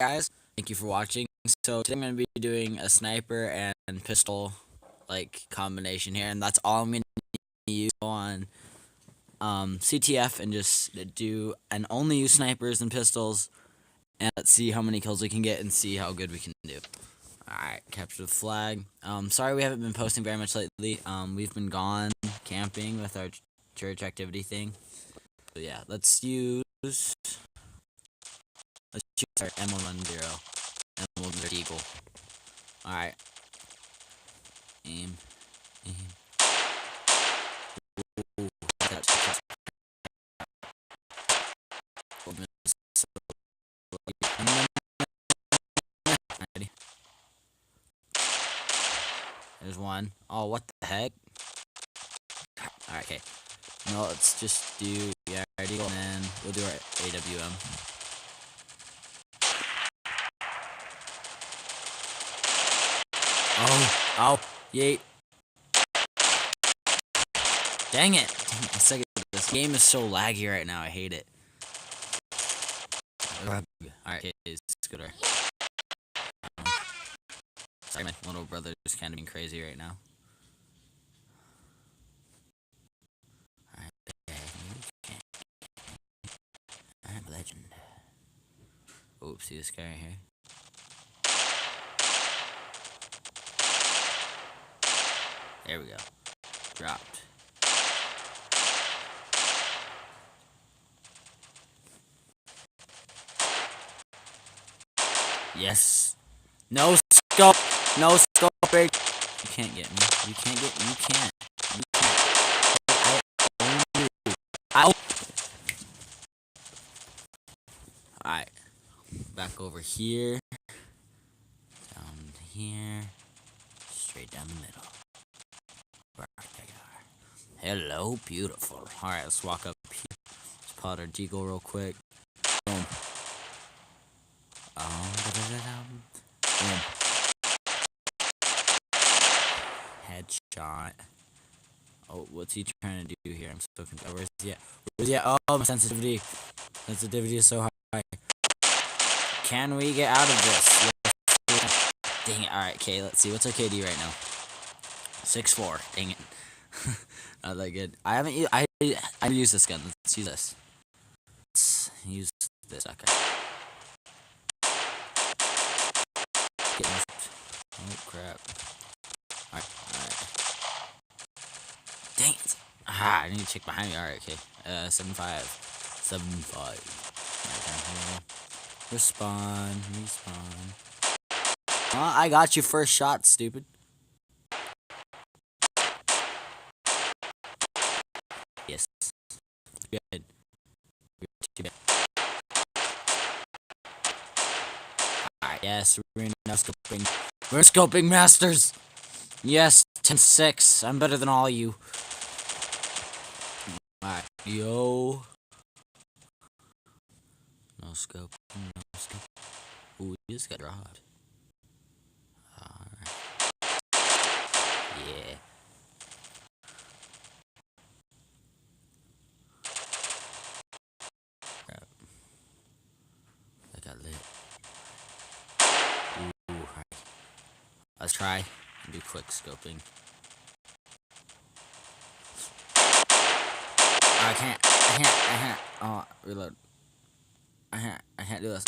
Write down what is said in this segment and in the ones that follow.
guys, thank you for watching. So today I'm going to be doing a sniper and pistol combination here, and that's all I'm going to use on CTF and just do and only use snipers and pistols, and let's see how many kills we can get and see how good we can do. Alright, capture the flag. Sorry we haven't been posting very much lately. We've been gone camping with our church activity thing. So yeah, let's use our M110. M110 Eagle. Alright. Aim. Ooh, ready. There's one. Oh, what the heck? Alright, okay. No, let's just do Eagle, and then we'll do our AWM. Oh, yeet. Dang it. I'm sick of this game is so laggy right now. I hate it. Alright, okay, let's go there. Sorry, my little brother is kind of being crazy right now. Alright, I'm a legend. Oops, see this guy right here? There we go. Dropped. Yes. No scope. No scoping. You can't get me. You can't get me. You can't. You can't. Ow. Alright. Back over here. Down here. Straight down the middle. Where they are. Hello, beautiful. Alright, let's walk up here. Let's pot our deagle real quick. Boom. Boom. Headshot. Oh, what's he trying to do here? I'm so confused. Oh, where's he at? Where's he at? Oh, my sensitivity. Sensitivity is so high. Can we get out of this? Yes. Dang it. Alright, okay, let's see. What's our KD right now? 6'4". Dang it. Not that good. I haven't used, I used this gun. Let's use this. Let's use this. Okay. Oh crap. Alright. Dang it. I need to check behind me. Alright, okay. 7'5". 7'5". Respawn. I got you first shot, stupid. Yes. Good. Alright, yes, we're now scoping. We're scoping masters! Yes, 10-6. I'm better than all of you. Alright, yo. No scope. Ooh, we just got robbed. Alright. Yeah. Crap. That got lit. Ooh, alright. Let's try and do quick scoping. I can't. Oh, reload. I can't do this.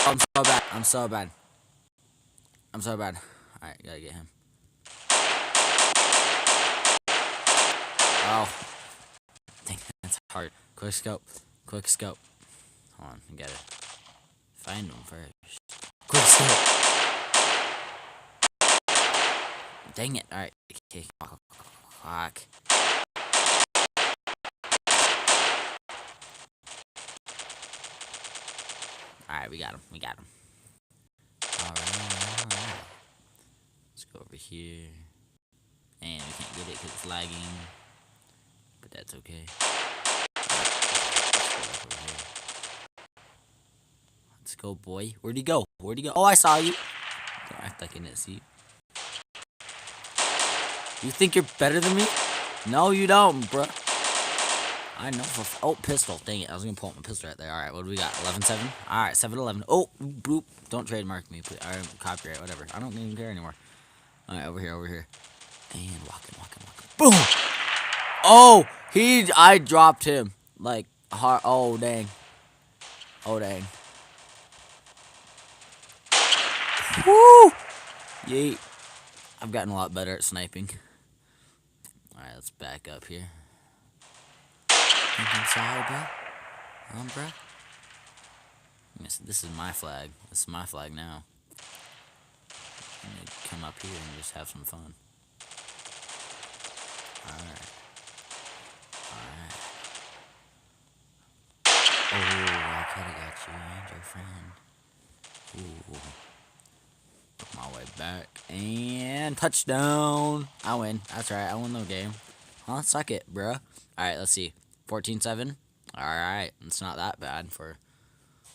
Oh, I'm so bad. Alright, gotta get him. Oh. Dang, that's hard. Quick scope. Hold on, I gotta find him first. Quick scope. Dang it. Alright, okay. Fuck. Alright, we got him. Alright. Let's go over here. And we can't get it because it's lagging. But that's okay. Let's go, boy. Where'd he go? Oh, I saw you. Don't act like I didn't see you. You think you're better than me? No, you don't, bruh. I know for oh pistol. Dang it! I was gonna pull up my pistol right there. All right, what do we got? 11-7. All right, 7-11. Oh, boop! Don't trademark me, please. I copyright, whatever. I don't even care anymore. All right, over here, and walking. Boom! Oh, I dropped him like hard. Oh dang! Oh dang! Woo! Yeet! I've gotten a lot better at sniping. All right, let's back up here. Think inside, bro. This is my flag. This is my flag now. I'm gonna come up here and just have some fun. Alright. Oh, I could've got you and your friend. Ooh. Work my way back. And touchdown! I win. That's right, I won the game. Huh? Suck it, bruh. Alright, let's see. 14-7. Alright, it's not that bad for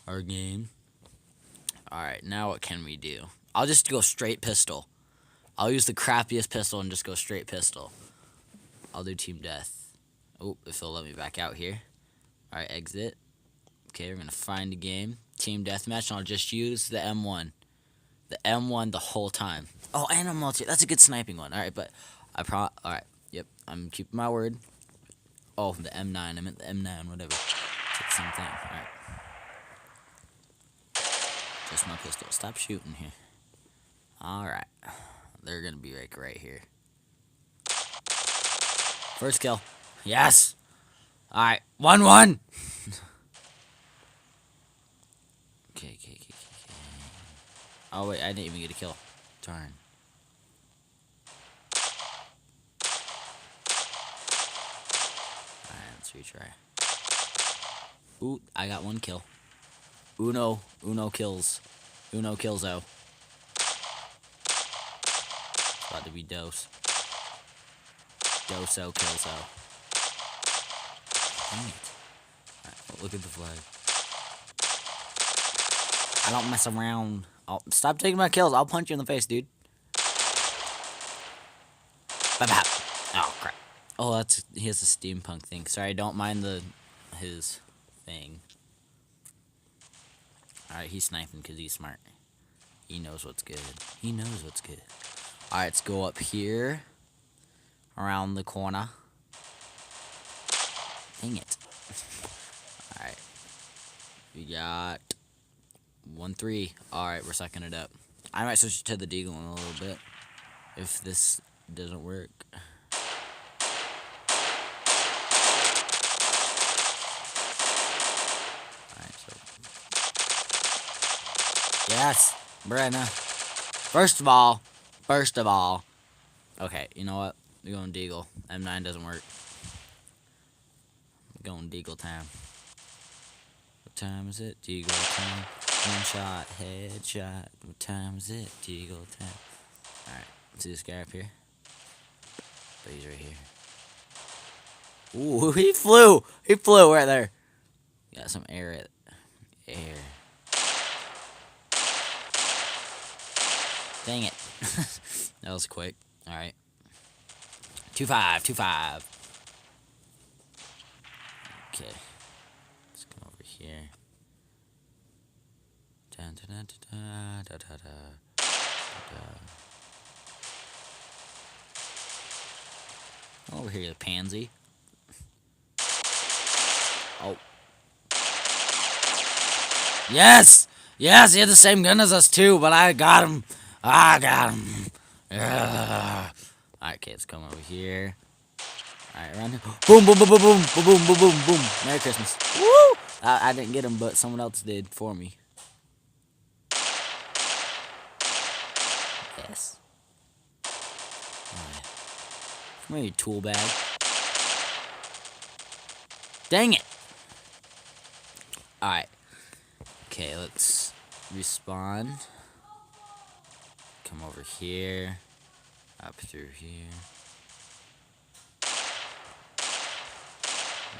our game. Alright, now what can we do? I'll just go straight pistol. I'll use the crappiest pistol and just go straight pistol. I'll do team death. Oh, if they'll let me back out here. Alright, exit. Okay, we're gonna find a game. Team deathmatch, and I'll just use the M1. The M1 the whole time. Oh, and a multi. That's a good sniping one. Alright, but alright, yep, I'm keeping my word. Oh, the M9. I meant the M9, whatever. It's the same thing. Alright. Just my pistol. Stop shooting here. Alright. They're gonna be like right here. First kill. Yes! Alright. 1-1! Okay. Oh, wait. I didn't even get a kill. Darn. Alright, let's retry. Ooh, I got 1 kill. Uno kills. Uno kills, oh. It's about to be dose. Doso kills, oh. Dang it. Alright, look at the flag. I don't mess around. Oh, stop taking my kills. I'll punch you in the face, dude. Bap. Oh, crap. Oh, he has a steampunk thing. Sorry, don't mind his thing. Alright, he's sniping because he's smart. He knows what's good. Alright, let's go up here. Around the corner. Dang it. Alright. We got 1-3. Alright, we're sucking it up. I might switch to the deagle in a little bit. If this doesn't work. Alright, so. Yes! Brenna. First of all. Okay, you know what? We're going deagle. M9 doesn't work. We're going deagle time. What time is it? Deagle time. One shot, headshot. What time is it? Deagle time. Alright, see this guy up here? But he's right here. Ooh, he flew! He flew right there. Got some air. Dang it. That was quick. Alright. 2-5. Okay. Let's come over here. Over here, you pansy. Oh. Yes! Yes, he had the same gun as us too, but I got him. Yeah. Alright, okay, let's come over here. Alright, around here. Boom. Merry Christmas. Woo! I didn't get him, but someone else did for me. Yes. Alright. Come here, you tool bag. Dang it! Alright. Okay, let's respawn. Come over here. Up through here.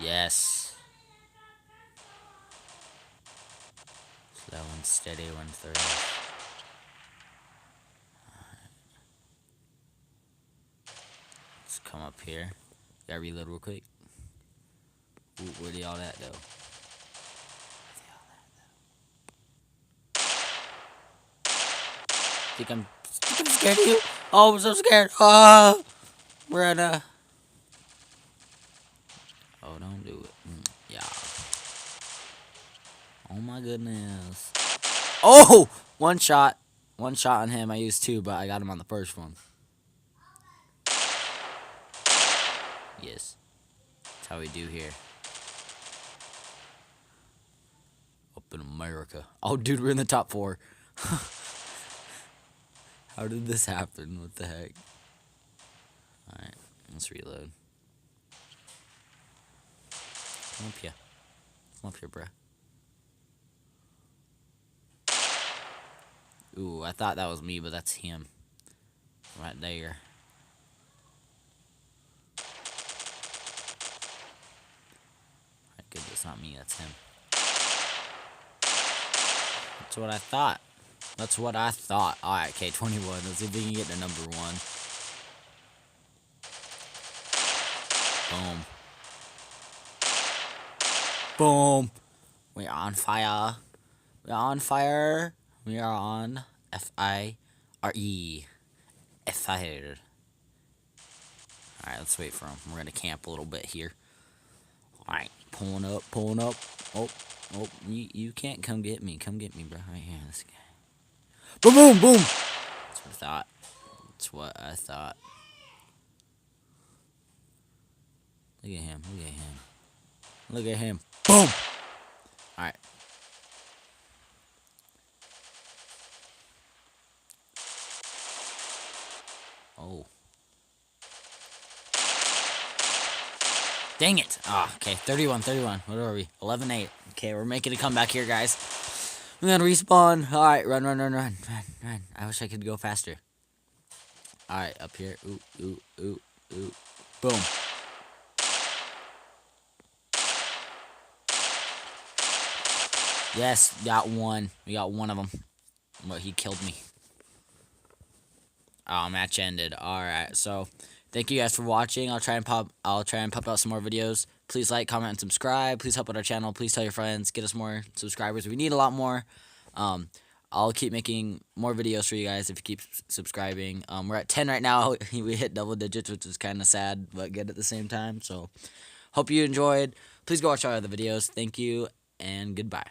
Yes. Slow and steady 130. Alright. Let's come up here. Gotta reload real quick. Ooh, where they all at though? Think I'm scared of you? Oh, I'm so scared. Oh, we're at a. Oh, don't do it. Yeah. Oh my goodness. Oh, one shot. One shot on him. I used two, but I got him on the first one. Yes. That's how we do here. Up in America. Oh, dude, we're in the top 4. How did this happen? What the heck? Alright, let's reload. Come up here. Come up here, bruh. Ooh, I thought that was me, but that's him. Right there. Good, that's not me, that's him. That's what I thought. That's what I thought. Alright, K21. Let's see if we can get to number 1. Boom. Boom. We are on fire. We are on fire. We are on F-I-R-E. Fire. Alright, let's wait for him. We're going to camp a little bit here. Alright, pulling up, pulling up. Oh, you can't come get me. Come get me, bro. Right here, this guy. Boom, boom, boom. That's what I thought. That's what I thought. Look at him, look at him. Look at him. Boom. Alright. Oh. Dang it. Ah, okay. 31. What are we? 11-8. Okay, we're making a comeback here, guys. We're gonna respawn. Alright, run. I wish I could go faster. Alright, up here. Ooh. Boom. Yes, got one. We got one of them. But he killed me. Oh, match ended. Alright, so thank you guys for watching. I'll try and pop out some more videos. Please like, comment, and subscribe. Please help out our channel. Please tell your friends. Get us more subscribers. We need a lot more. I'll keep making more videos for you guys if you keep subscribing. We're at 10 right now. We hit double digits, which is kind of sad, but good at the same time. So, hope you enjoyed. Please go watch our other videos. Thank you, and goodbye.